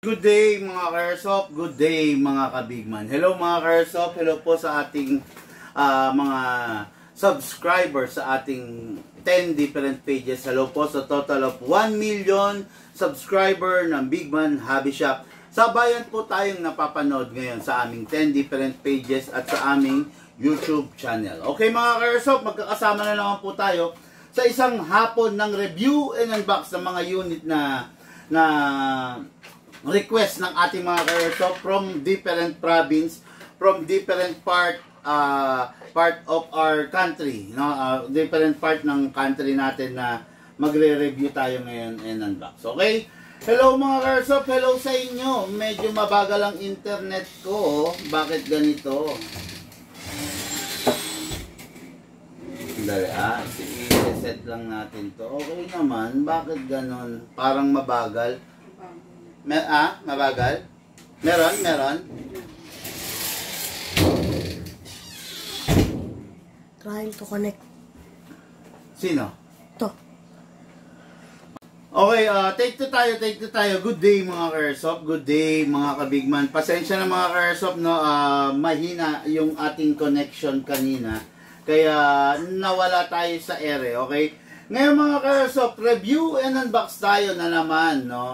Good day mga Karsop, good day mga kabigman. Hello mga Karsop, hello po sa ating mga subscribers sa ating 10 different pages. Hello po sa total of 1 million subscriber ng Bigman Hobby Shop. Sabayan po tayong napapanood ngayon sa aming 10 different pages at sa aming YouTube channel. Okay mga Karsop, magkakasama na naman po tayo sa isang hapon ng review and unbox ng mga unit na request ng ating mga Karsop from different province, from different part of our country, no? Different part ng country natin na magre-review tayo ngayon and unbox. Okay? Hello mga Karsop, hello sa inyo. Medyo mabagal ang internet ko. Bakit ganito? Dali, i-reset lang natin to. Okay naman, bakit ganon? Parang mabagal. Mabagal? Meron? Trying to connect. Sino? To. Okay, take two tayo. Good day mga Karsop, good day mga kabigman. Pasensya na mga Karsop, no? Mahina yung ating connection kanina. Kaya nawala tayo sa ere, okay? Ngayon mga Karsop, review and unbox tayo na naman, no?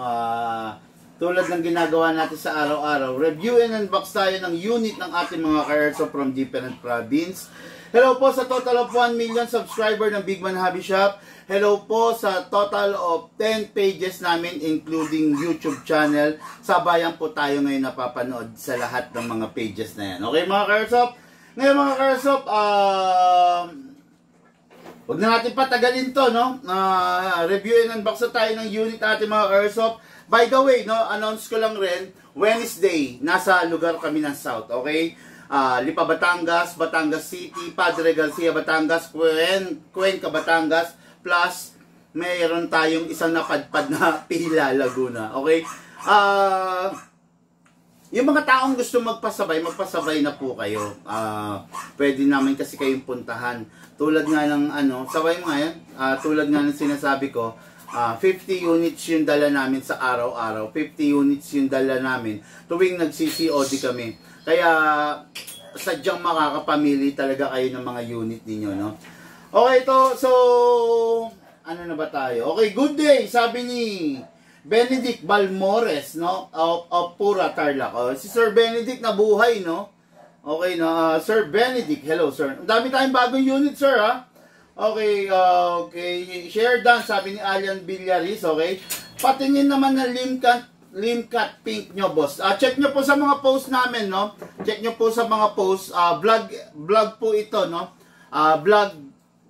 Tulad ng ginagawa natin sa araw-araw, review and unbox tayo ng unit ng ating mga Karsop from different province. Hello po sa total of 1 million subscriber ng Bigman Hobby Shop. Hello po sa total of 10 pages namin including YouTube channel. Sabayan po tayo ngayon napapanood sa lahat ng mga pages na yan. Okay mga Karsop? Ngayon mga Karsop, huwag na natin patagalin to, no? Review and unbox na tayo ng unit natin mga Karsop. By the way, no, announce ko lang rin, Wednesday, nasa lugar kami ng South, okay? Lipa, Batangas, Batangas City, Padre Garcia, Batangas, Cuenca, Batangas, plus mayroon tayong isang napadpad na Pila, Laguna, okay? Yung mga taong gusto magpasabay na po kayo. Pwede namin kasi kayong puntahan. Tulad nga ng sabay mo nga yan, tulad nga ng sinasabi ko, 50 units yung dala namin sa araw-araw. 50 units yung dala namin tuwing nag-CCOD kami. Kaya sadyang makakapamili talaga kayo ng mga unit ninyo, no? Okay, so ano na ba tayo? Okay, good day, sabi ni Benedict Balmores, no? Of Pura, Tarlac. Si Sir Benedict nabuhay, no? Okay, no? Sir Benedict, hello, sir. Ang dami tayong bagong unit, sir, ha? Okay, share done, sabi ni Alian Villaris, okay? Patingin naman ng limcat pink nyo, boss. Check nyo po sa mga post namin, no? Check nyo po sa mga post, vlog po ito, no? Vlog,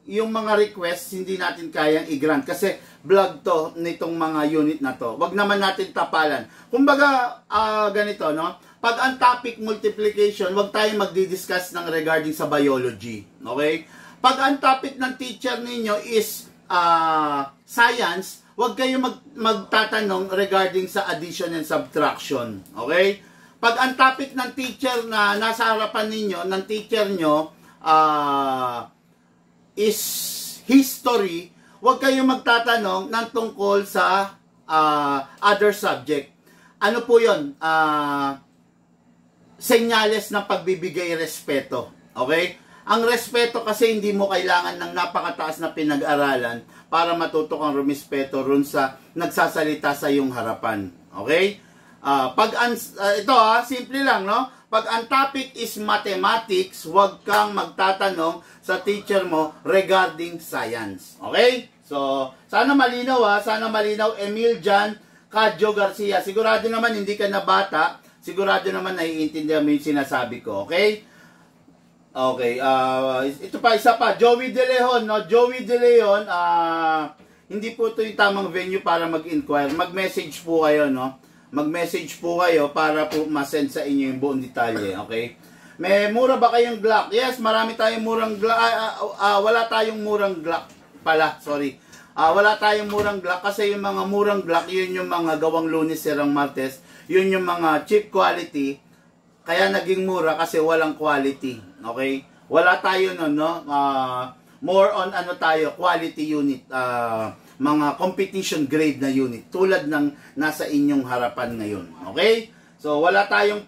yung mga request, hindi natin kayang i-grant kasi vlog to, nitong mga unit na to. Wag naman natin tapalan. Kumbaga, ganito, no? Pag ang topic multiplication, wag tayong magdi-discuss ng regarding sa biology, okay? Pag ang topic ng teacher ninyo is science, huwag kayo magtatanong regarding sa addition and subtraction. Okay? Pag ang topic ng teacher na nasa harapan ninyo, ng teacher nyo, is history, huwag kayo magtatanong ng tungkol sa other subject. Ano po yun? Senyales ng pagbibigay respeto. Okay? Ang respeto kasi hindi mo kailangan ng napakataas na pinag-aralan para matuto kang rumispeto ron sa nagsasalita sa iyong harapan. Okay? Ito simple lang, no? Pag ang topic is mathematics, huwag kang magtatanong sa teacher mo regarding science. Okay? So, sana malinaw sana malinaw. Emil Jan Cadjo Garcia. Sigurado naman hindi ka na bata. Sigurado naman naiintindihan mo yung sinasabi ko. Okay? Okay, ito pa, isa pa, Joey De Leon, no? Joey De Leon, hindi po ito yung tamang venue para mag-inquire. Mag-message po kayo, no? Mag-message po kayo para po ma-send sa inyo yung buong detalye, okay? May mura ba kayong Glock? Yes, marami tayong murang Glock. Wala tayong murang Glock pala, sorry. Wala tayong murang Glock kasi yung mga murang Glock, yun yung mga gawang Lunes, Sirang Martes, yun yung mga cheap quality. Kaya naging mura kasi walang quality. Okay? Wala tayo nun, no? More on quality unit. mga competition grade na unit tulad ng nasa inyong harapan ngayon. Okay? So, wala tayong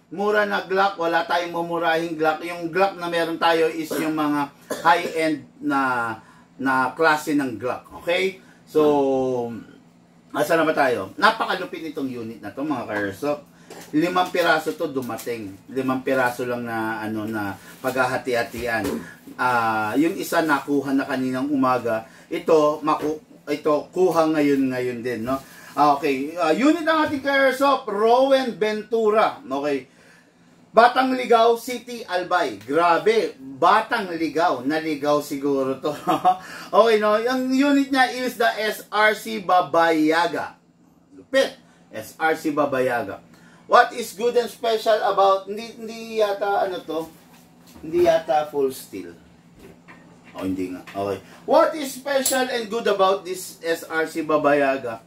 mura na Glock, wala tayong mumurahing Glock. Yung Glock na meron tayo is yung mga high-end na klase ng Glock. Okay? So, asa na ba tayo? Napakalupit itong unit na to, mga ka-airsoft. 5 piraso to dumating. 5 piraso lang na na paghahati-hatian. Yung isa nakuha na kaninang umaga. Ito kuha ngayon din, no? Okay, unit ng ating ka-airsoft, Rowan Ventura. Okay. Batang Ligaw City Albay. Grabe, Batang Ligaw. Naligaw siguro to. Okay, no? Yung unit niya is the SRC Babayaga. Lupit. SRC Babayaga. What is good and special about, hindi yata hindi yata full steel. Oh, hindi nga. Okay. What is special and good about this SRC Babayaga?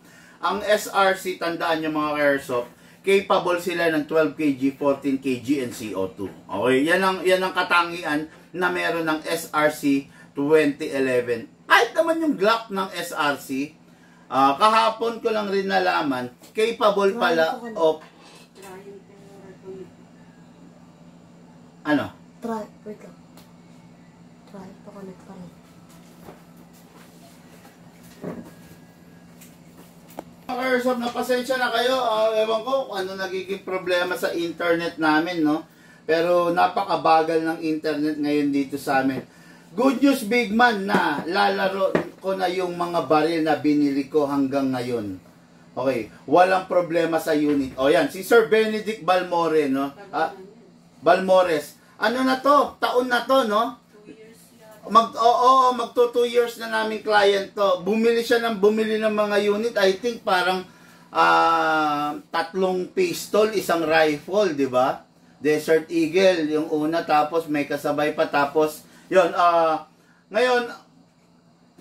Ang SRC, tandaan nyo mga ka-airsoft, capable sila ng 12 kg, 14 kg, and CO2. Okay, yan ang katangian na meron ng SRC 2011. Kahit naman yung Glock ng SRC, kahapon ko lang rin nalaman, capable pala of Wait lang. Try to connect pa rin. Airsoft, na pasensya na kayo. Ewan ko kung ano nagiging problema sa internet namin, no? Pero napakabagal ng internet ngayon dito sa amin. Good news, big man, na lalaro ko na yung mga baril na binili ko hanggang ngayon. Okay, walang problema sa unit. O yan, si Sir Benedict Balmore, no? Balmores. Ano na to? Taon na to, no? Magto 2 years na naming client to. Bumili ng mga unit. I think parang 3 pistol, 1 rifle, di ba? Desert Eagle, yung una, tapos may kasabay pa, tapos, yun,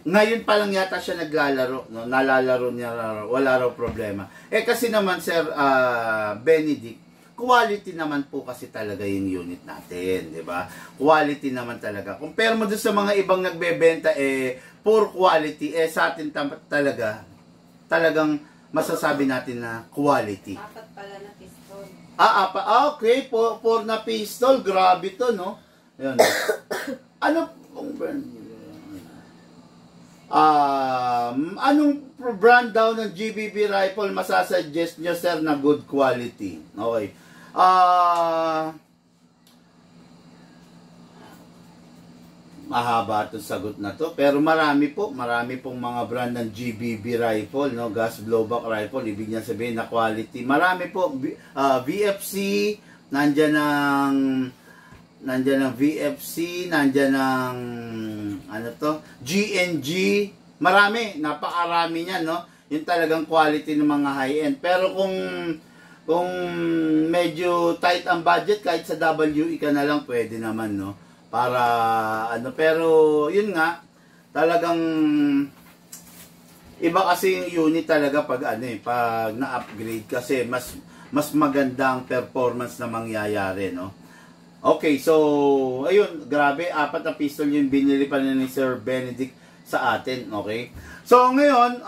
ngayon pa lang yata siya naglalaro, no? Nalalaro niya, wala raw problema. Kasi naman, Sir Benedict, quality naman po kasi talaga yung unit natin, di ba? Quality naman talaga. Compare mo dun sa mga ibang nagbebenta, poor quality, sa atin talagang masasabi natin na quality. 4 pala na pistol. Okay, 4 na pistol, grabe to, no? Yan. Ano pong brand? Anong brand daw ng GBB rifle masasuggest nyo, sir, na good quality? Okay. Mahaba itong sagot na to. Pero marami pong mga brand ng GBB rifle, no? Gas blowback rifle, ibig niya sabihin na quality. Marami po. VFC, nandyan ng VFC, nandyan ng GNG. Marami, napakarami niyan, no? Yung talagang quality ng mga high-end. Pero kung medyo tight ang budget, kahit sa WE ka na lang, pwede naman, no? Para, pero, yun nga, talagang, iba kasi yung unit talaga pag, pag na-upgrade, kasi mas maganda ang performance na mangyayari, no? Okay, so, ayun, grabe, 4 na pistol yung binili pa ni Sir Benedict sa atin, okay? So, ngayon,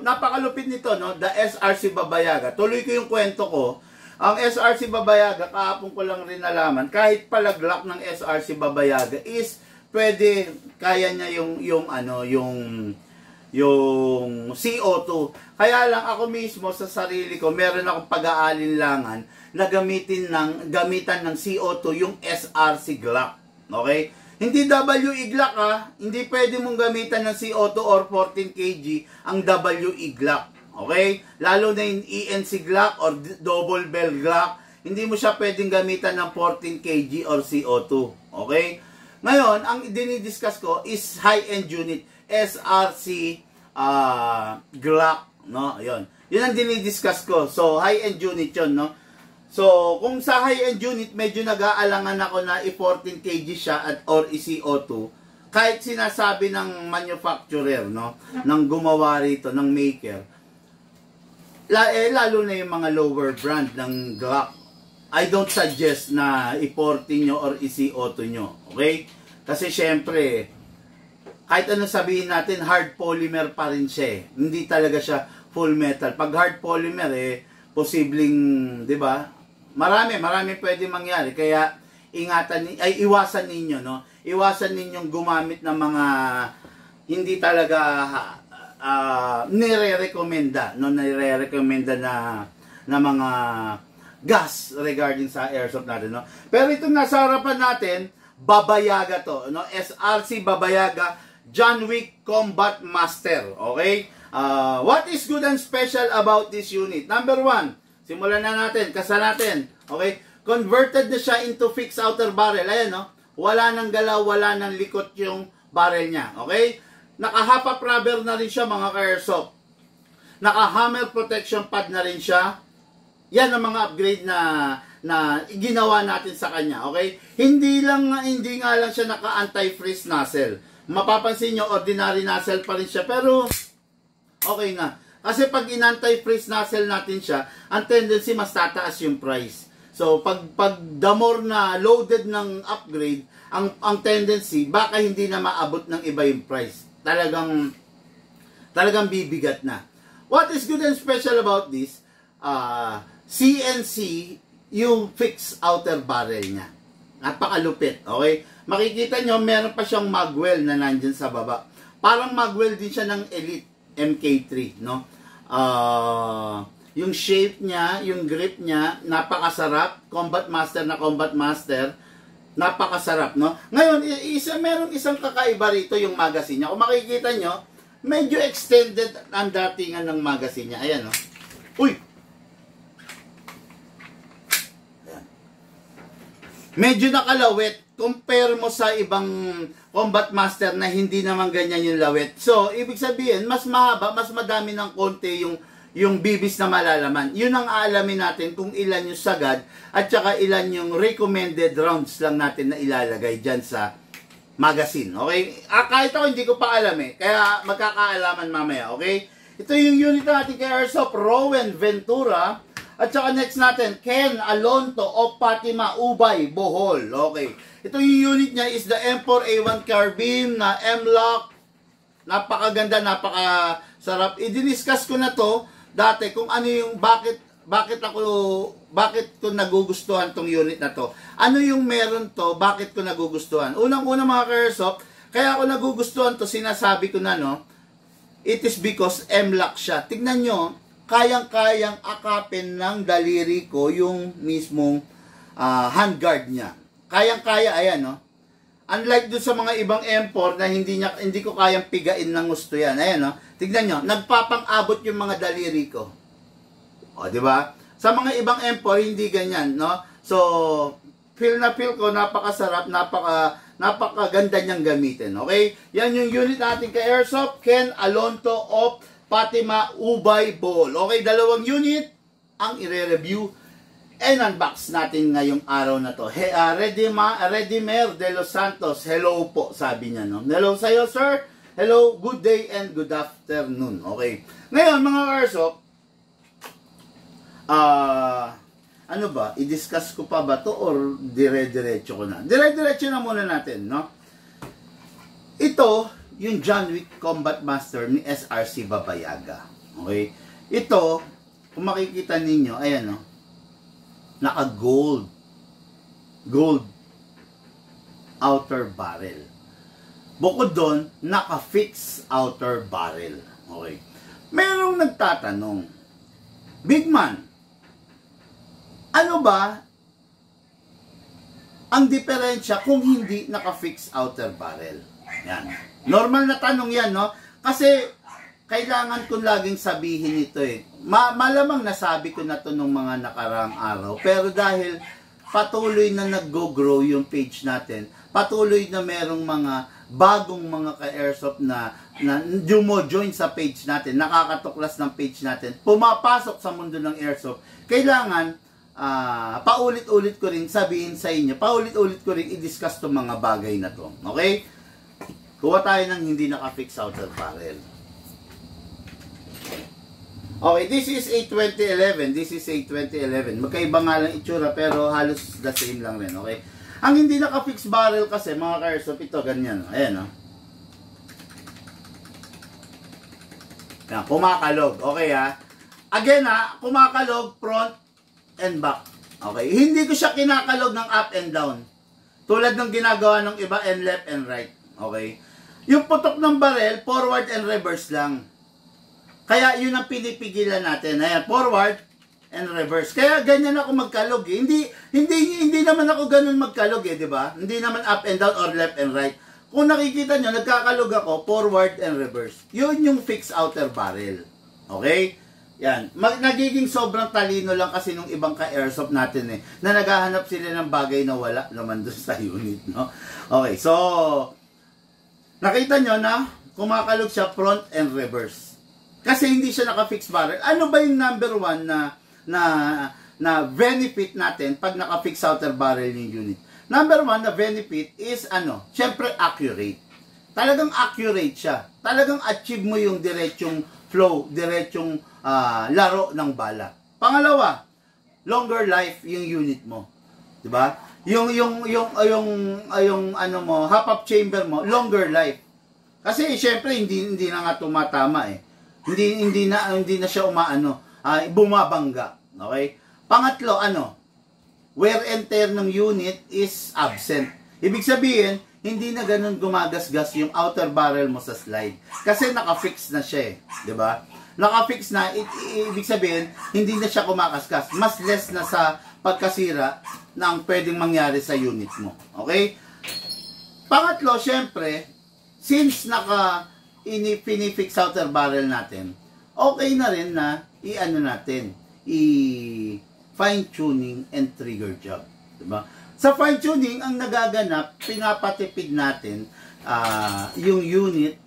napakalupit nito, no? The SRC Babayaga. Tuloy ko yung kwento ko. Ang SRC Babayaga, kahapon ko lang rin nalaman, kahit pala Glock ng SRC Babayaga is, pwede, kaya niya yung CO2. Kaya lang ako mismo sa sarili ko, meron akong pag-aalinlangan na gamitan ng CO2 yung SRC Glock. Okay? Hindi WE Glock, hindi pwede mong gamitan ng CO2 or 14 kg ang WE Glock. Okay? Lalo na yung ENC Glock or double bell Glock, hindi mo siya pwedeng gamitan ng 14 kg or CO2. Okay? Ngayon, ang dinidiscuss ko is high-end unit, SRC Glock, no? Ayun. Yun ang dinidiscuss ko. So, high-end unit yun, no? So, kung sa high-end unit, medyo nag-aalangan ako na i-14 kg siya or i-CO2, kahit sinasabi ng manufacturer, no? Nang gumawa rito, ng maker, lalo na yung mga lower brand ng Glock, I don't suggest na i-14 nyo or i-CO2 nyo. Okay? Kasi syempre, kahit ano sabihin natin, hard polymer pa rin siya eh. Hindi talaga siya full metal. Pag hard polymer posibleng, 'di ba? Marami pwede mangyari. Kaya iwasan ninyo, no? Iwasan ninyong gumamit ng mga hindi talaga nire-recommenda, no? Nire-recommenda na mga gas regarding sa airsoft natin, no? Pero itong nasa harapan natin, Babayaga to, no? SRC Babayaga John Wick Combat Master. Okay? What is good and special about this unit? Number 1, simulan na natin, kasa natin. Okay? Converted na siya into fixed outer barrel. Ayan, no? Wala nang galaw, wala nang likot yung barrel niya. Okay? Naka-half-up rubber na rin siya, mga ka-airsoft. Naka-hammer protection pad na rin siya. Yan ang mga upgrade na ginawa natin sa kanya. Okay? Hindi nga lang siya naka-anti-freeze nozzle. Mapapansin nyo, ordinary nozzle pa rin siya, pero okay na. Kasi pag in-anti-freeze nozzle natin siya, ang tendency mas tataas yung price. So, pag the more na loaded ng upgrade, ang tendency, baka hindi na maabot ng iba yung price. Talagang bibigat na. What is good and special about this? CNC yung fixed outer barrel niya. Napakalupit, okay? Makikita nyo, meron pa siyang magwell na nandyan sa baba. Parang magwell din siya ng Elite MK3, no? Yung shape niya, yung grip niya, napakasarap. Combat Master na Combat Master, napakasarap, no? Ngayon, meron isang kakaiba rito yung magazine niya. Kung makikita nyo, medyo extended ang datingan ng magazine niya. Ayan, no? Uy! Ayan. Medyo nakalawet. Compare mo sa ibang Combat Master na hindi naman ganyan yung lawet. So, ibig sabihin, mas mahaba, mas madami ng konti yung bibis na malalaman. Yun ang aalamin natin kung ilan yung sagad at saka ilan yung recommended rounds lang natin na ilalagay dyan sa magazine. Okay? Kahit ako hindi ko pa alam eh. Kaya magkakaalaman mamaya. Okay? Ito yung unit natin kay Airsoft Rowan Ventura. At saka next natin, Ken Alonto of Fatima, Ubay, Bohol. Okay. Ito yung unit niya is the M4A1 carbine na M-Lock. Napakaganda, napakasarap. I-discuss ko na to dati kung ano yung bakit ko nagugustuhan tong unit na to. Ano yung meron to, bakit ko nagugustuhan? Unang-una mga ka-airsoft, kaya ako nagugustuhan to, sinasabi ko na, no, it is because M-Lock siya. Tignan nyo, kayang-kayang akapin ng daliri ko yung mismong handguard niya. Kayang-kaya, ayan, no? Unlike dun sa mga ibang M4 na hindi ko kayang pigain ng gusto yan. Ayan, no? Tignan nyo, nagpapang-abot yung mga daliri ko. O, di ba? Sa mga ibang M4, hindi ganyan, no? So, feel ko, napakasarap, napakaganda niyang gamitin. Okay? Yan yung unit natin kay Airsoft, Ken Alonto of Fatima, Ubay, Bohol. Okay, dalawang unit ang ire-review and unbox natin ngayong araw na to. Redimer de los Santos, hello po, sabi niya, no? Hello sa'yo, sir. Hello, good day and good afternoon. Okay. Ngayon, mga Airsoft, ano ba, i-discuss ko pa ba to or dire-diretso ko na? Dire-diretso na muna natin, no? Ito, yung John Wick Combat Master ni SRC Babayaga. Okay? Ito, kung makikita ninyo, ayan, no? Naka-gold. Gold outer barrel. Bukod doon, naka-fix outer barrel. Okay. Merong nagtatanong, Big Man, ano ba ang diferensya kung hindi naka-fix outer barrel? Yan. Normal na tanong yan, no? Kasi kailangan kong laging sabihin ito eh. Malamang nasabi ko na to nung mga nakaraang araw. Pero dahil patuloy na nag-go-grow yung page natin, patuloy na merong mga bagong mga ka-airsoft na jumo-join sa page natin, nakakatuklas ng page natin, pumapasok sa mundo ng airsoft, kailangan paulit-ulit ko rin sabihin sa inyo, paulit-ulit ko rin i-discuss itong mga bagay na to. Okay? Kuha tayo ng hindi naka-fix outer barrel. Okay, this is a 2011. This is a 2011. Magkaiba nga lang itsura pero halos the same lang rin. Okay? Ang hindi naka-fix barrel kasi, mga ka-airsoft, ito ganyan. Ayan, no? Yan, kumakalog. Okay ha? Again ha, kumakalog front and back. Okay? Hindi ko siya kinakalog ng up and down. Tulad ng ginagawa ng iba and left and right. Okay? Yung putok ng barrel, forward and reverse lang. Kaya yun ang pinipigilan natin. Ayan, forward and reverse. Kaya ganyan ako magkalog eh. Hindi naman ako ganun magkalog eh, di ba? Hindi naman up and down or left and right. Kung nakikita nyo, nagkakalog ako, forward and reverse. Yun yung fixed outer barrel. Okay? Yan. Nagiging sobrang talino lang kasi nung ibang ka-airsoft natin eh, na naghahanap sila ng bagay na wala naman doon sa unit, no? Okay, so, nakita nyo na kumakalog siya front and reverse. Kasi hindi siya naka-fixed barrel. Ano ba yung number one na benefit natin pag naka-fixed outer barrel yung unit? Number one na benefit is syempre accurate. Talagang accurate siya. Talagang achieve mo yung diretsong flow, diretsong laro ng bala. Pangalawa, longer life yung unit mo. 'Di ba? Yung half-up chamber mo, longer life. Kasi syempre hindi na nga tumatama eh. Hindi na siya bumabangga. Okay? Pangatlo, wear and tear ng unit is absent. Ibig sabihin, hindi na ganun gumagasgas yung outer barrel mo sa slide. Kasi naka-fix na siya eh. 'Di ba? Naka-fix na, ibig sabihin, hindi na siya kumakaskas. Mas less na sa pagkasira na ang pwedeng mangyari sa unit mo. Okay? Pangatlo, syempre, since pinifix outer barrel natin, okay na rin na fine tuning and trigger job. Diba? Sa fine tuning, ang nagaganap, pinapatipid natin yung unit,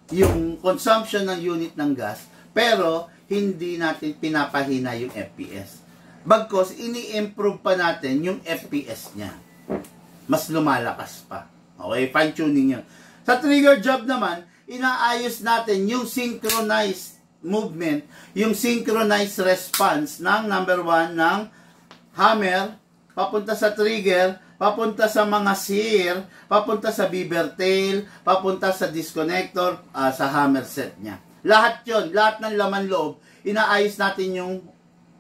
yung consumption ng unit ng gas, pero hindi natin pinapahina yung FPS. Bagkos, ini-improve pa natin yung FPS niya. Mas lumalakas pa. Okay? Fine tuning yun. Sa trigger job naman, inaayos natin yung synchronized movement, yung synchronized response ng number one ng hammer, papunta sa trigger, papunta sa mga sear, papunta sa beaver tail, papunta sa disconnector, sa hammer set niya. Lahat yon, lahat ng laman loob, inaayos natin yung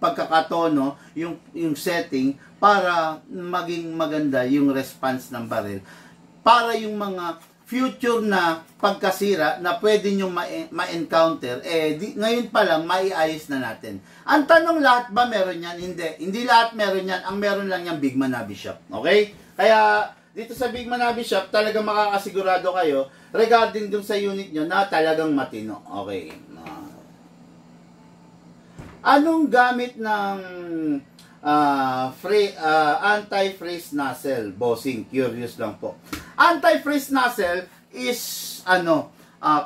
pagkakatono, yung setting, para maging maganda yung response ng barrel. Para yung mga future na pagkasira na pwede nyo ma-encounter, ngayon pa lang, maiayos na natin. Ang tanong, lahat ba meron yan? Hindi. Hindi lahat meron yan. Ang meron lang yan, Big Manabi Shop. Okay? Kaya, dito sa Big Manabi Shop, talagang makakasigurado kayo regarding dun sa unit nyo na talagang matino. Okay. Anong gamit ng anti-freeze nozzle? Bossing, curious lang po. Anti-freeze nozzle is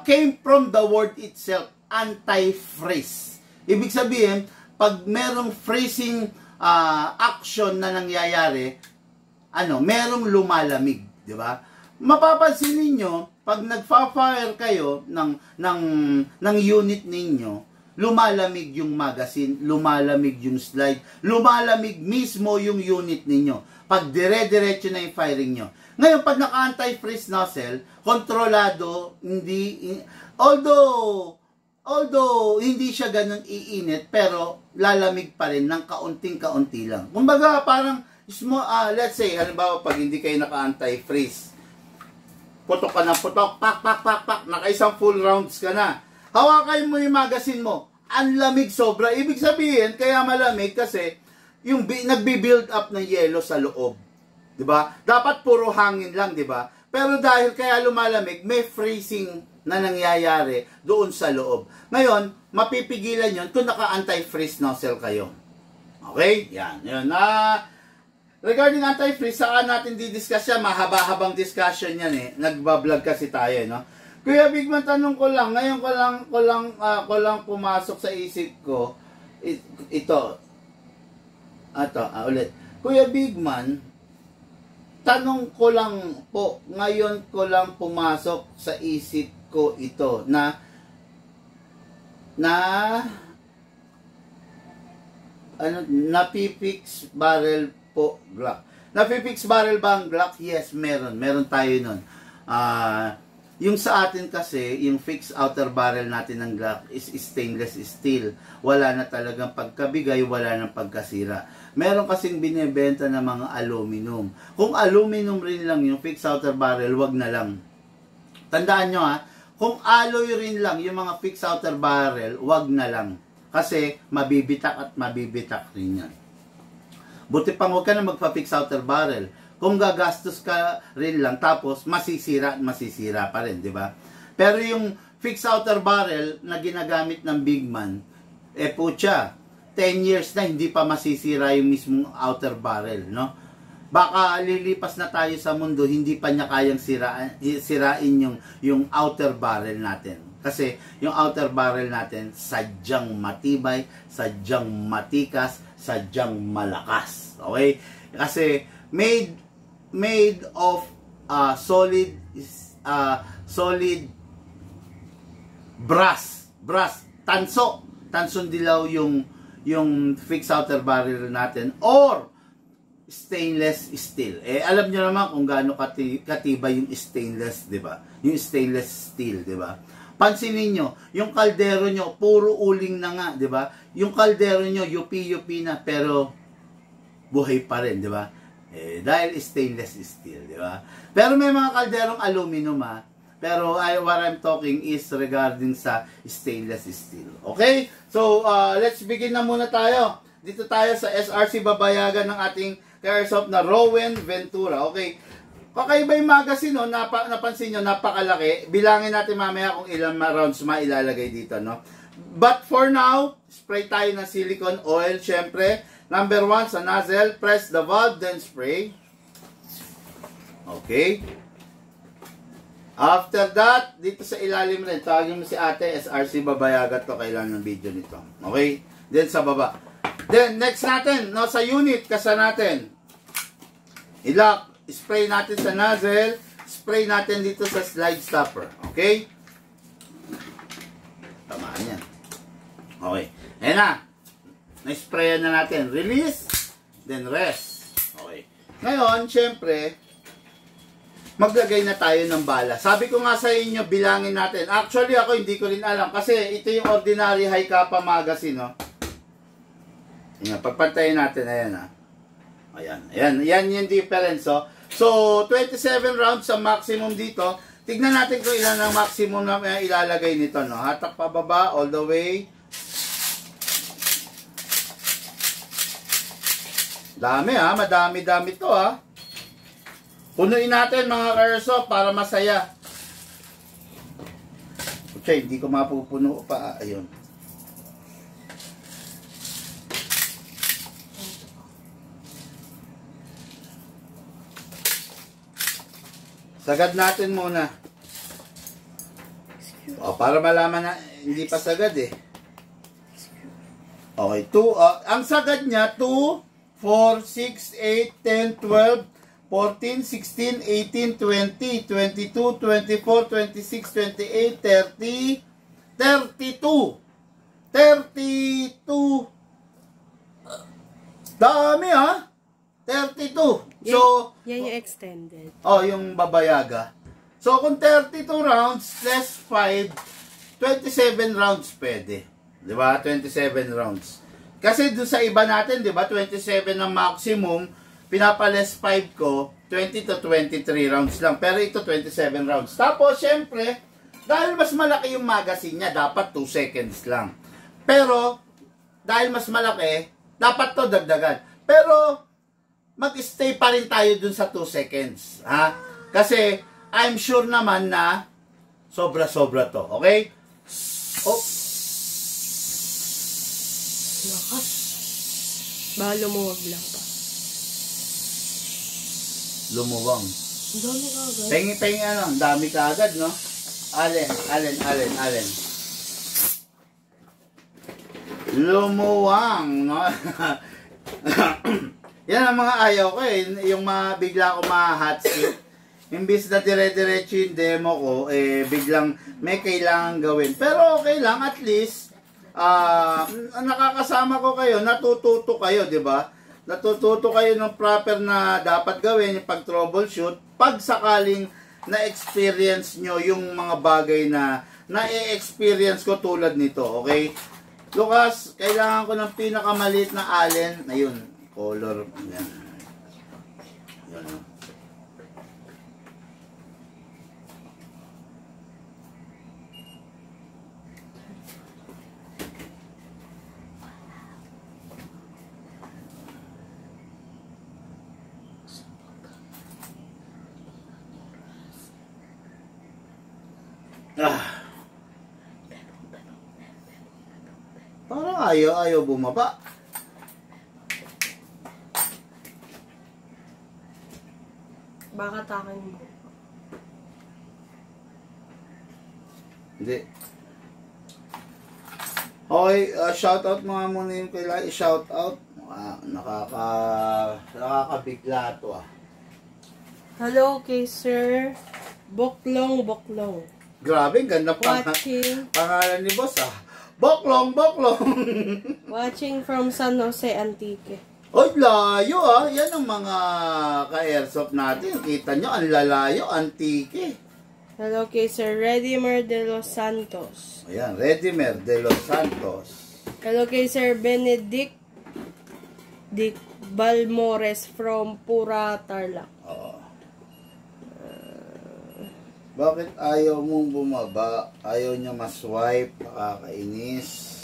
came from the word itself, anti-freeze. Ibig sabihin, pag merong freezing action na nangyayari, merong lumalamig, di ba? Mapapansin ninyo, pag nagfa-fire kayo ng unit ninyo, lumalamig yung magazine, lumalamig yung slide, lumalamig mismo yung unit ninyo. Pag dire-diretso na yung firing nyo. Ngayon, pag naka-anti-freeze nozzle, kontrolado, although hindi siya ganun iinit, pero lalamig pa rin ng kaunting-kaunti lang. Kumbaga, parang, let's say, halimbawa, pag hindi kayo naka-anti-freeze, putok ka na putok, pak, naka-isang full rounds ka na. Hawakan mo yung magazine mo, ang lamig sobra. Ibig sabihin, kaya malamig kasi, yung nagbi-build up ng yelo sa loob. 'Di ba? Dapat puro hangin lang, 'di ba? Pero dahil kaya lumalamig, may freezing na nangyayari doon sa loob. Ngayon, mapipigilan 'yon kung naka-anti-freeze nozzle kayo. Okay? Yan. Regarding anti-freeze, saan natin di-discuss yan? Mahaba-habang discussion yan eh. Nagba-vlog kasi tayo, no? Kuya Bigman, tanong ko lang, ngayon ko lang pumasok sa isip ko ulit. Kuya Bigman, tanong ko lang po, ngayon ko lang pumasok sa isip ko ito na napipix barrel po Glock. Napipix barrel ba ang Glock? Yes, meron tayo nun. Yung sa atin kasi, yung fixed outer barrel natin ng Glock is stainless steel. Wala na talagang pagkabigay, wala nang pagkasira. Meron kasing binebenta ng mga aluminum. Kung aluminum rin lang yung fixed outer barrel, wag na lang. Tandaan nyo ha, kung alloy rin lang yung mga fixed outer barrel, wag na lang. Kasi mabibitak at mabibitak rin yan. Buti pang huwag ka na magpa-fix outer barrel. Kung gagastos ka rin lang, tapos masisira at masisira pa rin, di ba? Pero yung fixed outer barrel na ginagamit ng big man, putya, 10 years na hindi pa masisira yung mismong outer barrel, no? Baka lilipas na tayo sa mundo, hindi pa niya kayang sirain yung outer barrel natin. Kasi yung outer barrel natin, sadyang matibay, sadyang matikas, sadyang malakas. Okay? Kasi made of solid brass, tansong dilaw yung fixed outer barrel natin, or stainless steel. Alam niyo naman kung gaano katibay yung stainless, 'di ba? Yung stainless steel, 'di ba? Pansinin niyo, yung kaldero niyo puro uling na nga, 'di ba? Yung kaldero niyo yupi-yupi na pero buhay pa rin, 'di ba? Dahil stainless steel, di ba? Pero may mga kalderong aluminum ha. Pero what I'm talking is regarding sa stainless steel. Okay? So, let's begin na muna tayo. Dito tayo sa SRC Babayagan ng ating Airsoft na Rowan Ventura. Okay? Kakaiba yung magazine, no? Napansin nyo, napakalaki. Bilangin natin mamaya kung ilang rounds mailalagay dito, no? But for now, spray tayo ng silicone oil, syempre. Number 1 sa nozzle, press the valve, then spray. Okay. After that, dito sa ilalim rin, tawagin mo si ate, SRC Babayagan to, kailan ng video nito. Okay. Then sa baba. Then, next natin, no, sa unit, kasa natin. I-lock, spray natin sa nozzle, spray natin dito sa slide stopper. Okay. Tamaan yan. Okay. Ayan na. Na-sprayan na natin. Release, then rest. Okay. Ngayon, syempre, maglagay na tayo ng bala. Sabi ko nga sa inyo, bilangin natin. Actually, ako hindi ko rin alam. Kasi ito yung ordinary high kappa magazine, no? Ayan, pagpantayin natin. Ayan, ha? Ayan. Ayan. Ayan yung difference, oh. So, 27 rounds sa maximum dito. Tignan natin kung ilan ang maximum na ilalagay nito, no? Hatak pababa, all the way. Dami ha, madami-dami to ha. Punuin natin mga airsoft para masaya. Okay, hindi ko mapupuno pa. Ayun. Sagad natin muna. O, para malaman na hindi pa sagad eh. Okay, 2. Ang sagad niya, 2, 4, 6, 8, 10, 12, 14, 16, 18, 20, 22, 24, 26, 28, 30, 32. 32. Dami ha? 32. So, yan yung extended. Oh, yung babayaga. So, kung 32 rounds, less 5, 27 rounds pwede. Diba? 27 rounds. Kasi doon sa iba natin, di ba, 27 ang maximum, pinapales 5 ko, 20 to 23 rounds lang. Pero ito, 27 rounds. Tapos, syempre, dahil mas malaki yung magazine niya, dapat 2 seconds lang. Pero, dahil mas malaki, dapat to dagdagan. Pero, mag-stay pa rin tayo dun sa 2 seconds. Ha? Kasi, I'm sure naman na sobra-sobra to. Okay? Oh. Lakas. Baka lumuwag lang pa. Lumuwang. Ang dami ka agad. Pengi ano, ang dami ka agad, no? Alin. Lumuwang, no? Yan ang mga ayaw ko eh. Yung bigla ko ma-hot seat. Imbis na dire-diretso yung demo ko, biglang may kailangan gawin. Pero okay lang, at least, nakakasama ko kayo, natututo kayo, di ba? Natututo kayo ng proper na dapat gawin, yung pag-troubleshoot, pag sakaling na-experience nyo yung mga bagay na na-experience ko tulad nito, okay? Lucas, kailangan ko ng pinakamaliit na allen. Ayun, color. Yan. Yan. Parang ayaw bumaba. Baka takin mo. Hindi. Okay, shoutout mga muna yung kailangan i-shoutout. Nakakabigla to ah. Hello kay Sir Boklong. Grabe, ganda Watching. pangalan ni boss ah. Boklong. Watching from San Jose, Antique. Oy, layo ah. Yan ang mga ka-airsoft natin. Kita nyo, ang lalayo, antike. Hello kay Sir Redimer de los Santos. Ayan, Redimer de los Santos. Hello kay Sir Benedict Dick Balmores from Pura, Tarlac. Oo. Bakit ayaw mong bumaba? Ayaw niya maswipe? Nakakainis.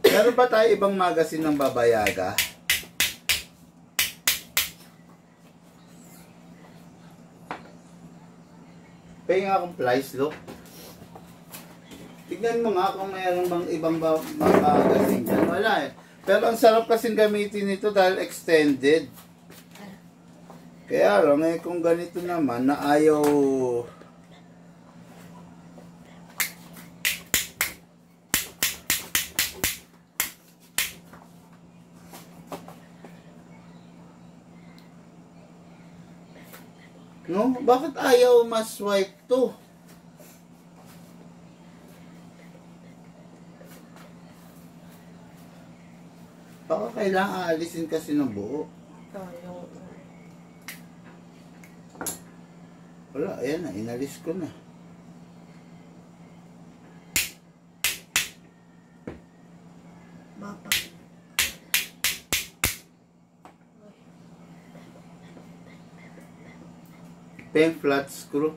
Meron ba tayo ibang magazine ng babayaga? Pay nga akong price, look. Tignan mo nga kung mayroon bang ibang magazine dyan. Wala eh. Pero ang sarap kasing gamitin nito dahil extended. Kaya lang eh, kung ganito naman na ayaw... No? Bakit ayaw ma-swipe to? Baka kailangan aalisin kasi ng buo. Wala, ayan na, inalis ko na. Bapa. Pen flat screw.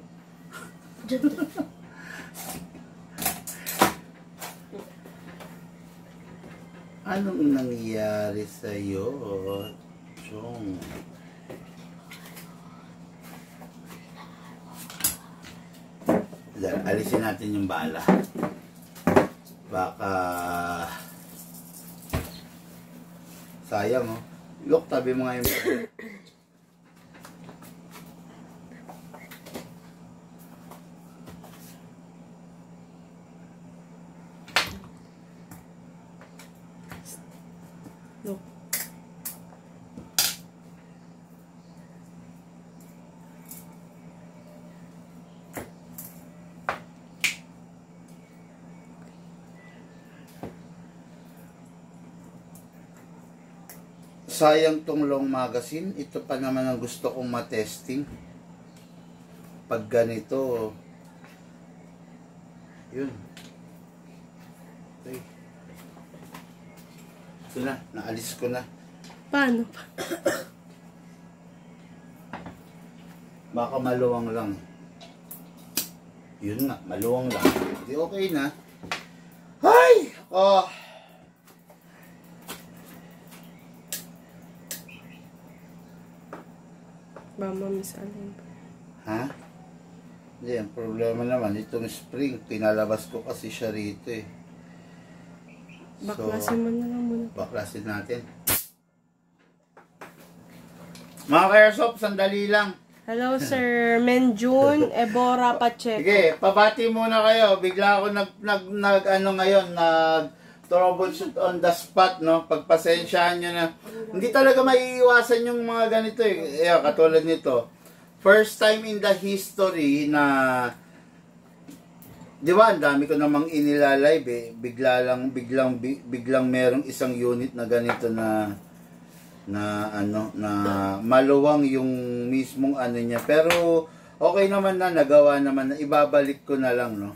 Anong nangyari sa'yo, Chong? Alisin natin yung bala. Baka... sayang, oh. Look, tabi mo nga yung bala. Look. Sayang tong long magazine. Ito pa naman ang gusto kong matesting. Pag ganito, yun. Okay. Ito na, naalis ko na. Paano pa? Baka maluwang lang. Yun nga, maluwang lang. Di okay na. Ay! Oh! Mama, Miss Allen. Ha? Hindi, ang problema naman, itong spring, pinalabas ko kasi siya rito eh. Baklasin mo na lang muna. Baklasin natin. Mga ka-airsoft, sandali lang. Hello, Sir Menjun Ebora Pacheco. Sige, pabati muna kayo. Bigla ako ano ngayon, troubleshoot on the spot, no? Pagpasensyahan nyo na. Hindi talaga maiiwasan yung mga ganito eh. Katulad nito. First time in the history na, di ba, ang dami ko namang inilalive eh. Biglang merong isang unit na ganito na maluwang yung mismong ano niya. Pero okay naman na, nagawa naman na, ibabalik ko na lang, no?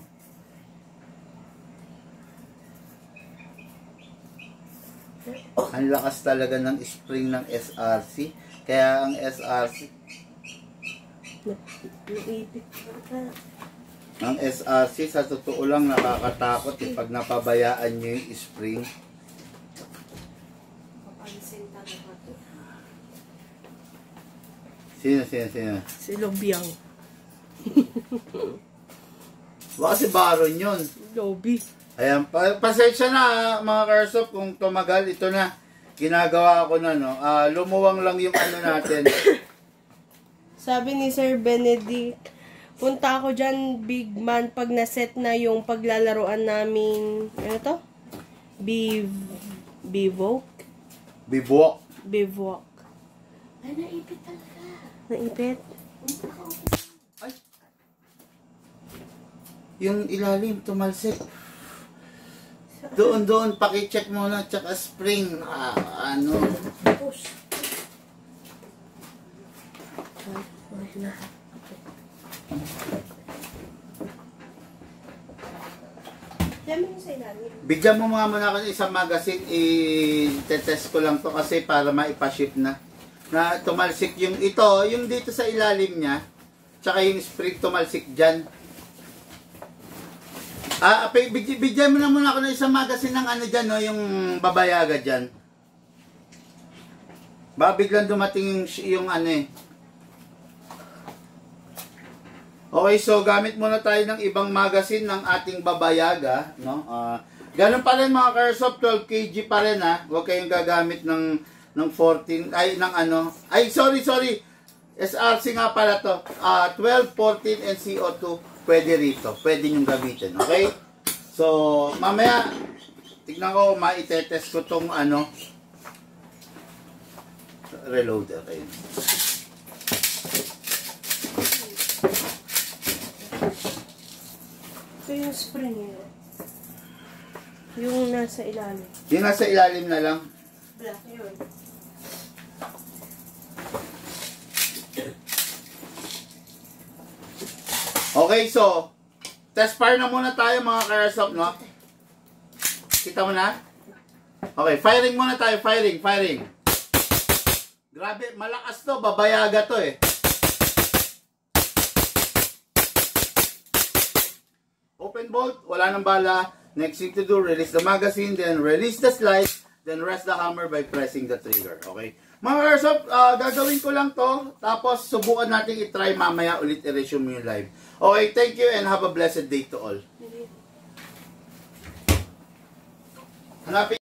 Ang lakas talaga ng spring ng SRC. Kaya ang SRC, Naipit ka. ang SRC sa totoo lang nakakatakot pag napabayaan nyo yung spring. Papansin talaga to. Sino? Si Lobiang. Baka si Baron yun. Lobby. Ayan, pasensya na mga Karsop kung tumagal. Ito na, ginagawa ko na, no? Lumuwang lang yung ano natin. Sabi ni Sir Benedict, punta ako dyan, big man, pag naset na yung paglalaroan namin, ano to? Bivouac? Bivouac. Ay, naipit talaga. Naipit? Ay. Yung ilalim, tumalsik. Doon, pakicheck muna, tsaka spring. Ano? Push. Bigyan mo mga muna ako ng isang magazine, i-test ko lang to kasi para maipaship na. Na tumalsik yung ito, yung dito sa ilalim niya, tsaka yung spring tumalsik dyan. Bigyan mo na muna ako ng isang magazine ng ano dyan, no, yung babayaga dyan. Ba, biglang dumating yung ano eh. Okay, so gamit muna tayo ng ibang magazine ng ating babayaga, no? Ganun pa rin mga Karsop, 12 kg pa rin ha. Huwag kayong gagamit ng 14, ay ng ano. Ay, sorry. SRC nga pala to. 12, 14 and CO2 pwede rito. Pwede nyong gamitin, okay? So, mamaya tignan ko, maitetest ko tong ano reloader kayo. Ito yung spring yun. Yung nasa ilalim. Yung nasa ilalim na lang. Black yun. Okay, so test fire na muna tayo mga Karsop, no? Kita mo na? Okay, firing muna tayo, firing. Grabe, malakas to, babayaga to eh. Open bolt, wala nang bala. Next thing to do, release the magazine, then release the slide, then rest the hammer by pressing the trigger. Okay? Mga Karsop, gagawin ko lang to, tapos subukan natin i-try mamaya ulit i-resume yung live. Okay, thank you and have a blessed day to all. Hanapin